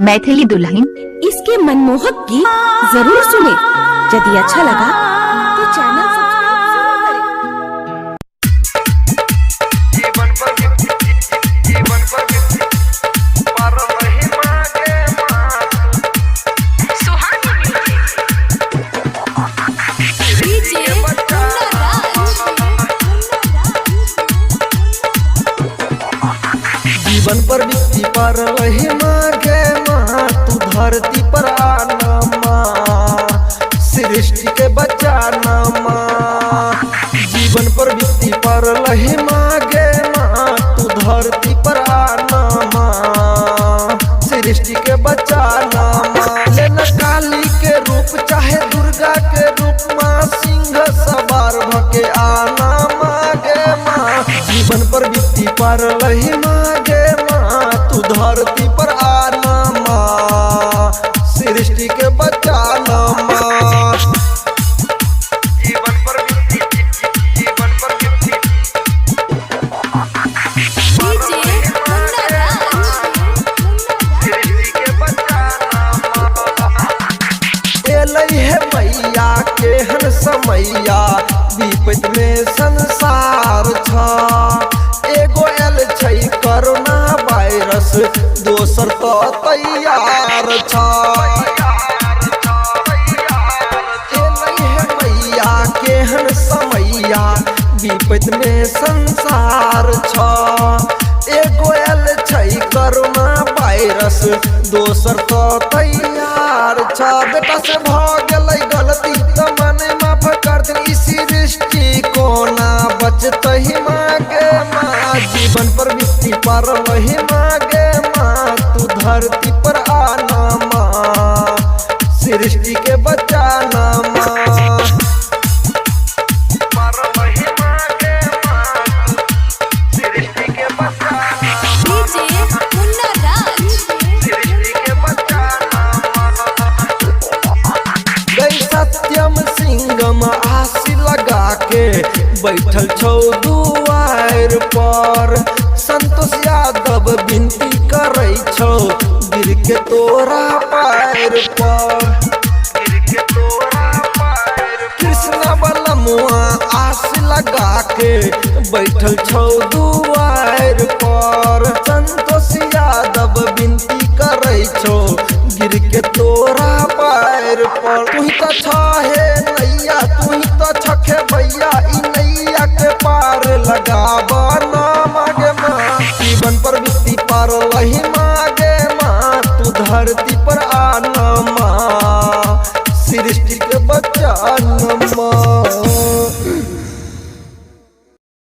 मैथिली दुल्हन। इसके मनमोहक गीत जरूर सुने। यदि अच्छा लगा तो चैनल सब्सक्राइब जीवन पर बीती पर रही मांगे माँ, तू धरती पर आना माँ, सृष्टि के बचाना माँ। जीवन पर बीती पर रही मांगे माँ, तू धरती पर आना माँ, सृष्टि के बचाना माँ। लेना काली के रूप चाहे दुर्गा के रूप माँ, सिंह सवार भके आना मांगे माँ। जीवन पर बीती पर रही मांगे माँ, तू धरती पर आना माँ, सृष्टि के बचाना माँ। जीवन पर बीती सृष्टि के बचाना माँ। एलै है मैया केहन समैया, विपद में संसार छा। एगो एल छै कोरोना वायरस, दोसर तो तैयार छा। एलै है मैया केहन समैया, विपद में संसार छा। एगो एल छै कोरोना वायरस, दोसर तो तैयार छा। बेटा से भ गेलै गलती त मने माफ कर दे, ई सृष्टि कोना बचतहि मांगे माँ। जीवन पर बीती पर वही मांगे माँ, तू धरती पर आना माँ, सृष्टि के बचाना माँ। सत्यम सिंगम आशी लगा के बैठल छौ दुआर पर, संतोष यादव विनती करे छौ गिर के तोरा पैर पर। कृष्ण बलमुआ आशी लगा के बैठल छौ दुआर पर, संतोष यादव विनती करे छौ गिर के तोरा पैर पर। तू ही तो छहे नैया, तू ही तो छखे भैया, ई नैया के पार लगाबा ना मांगे माँ। जीवन पर बीती पार वही मांगे माँ, तू धरती पर आना माँ, सृष्टि के बचाना माँ।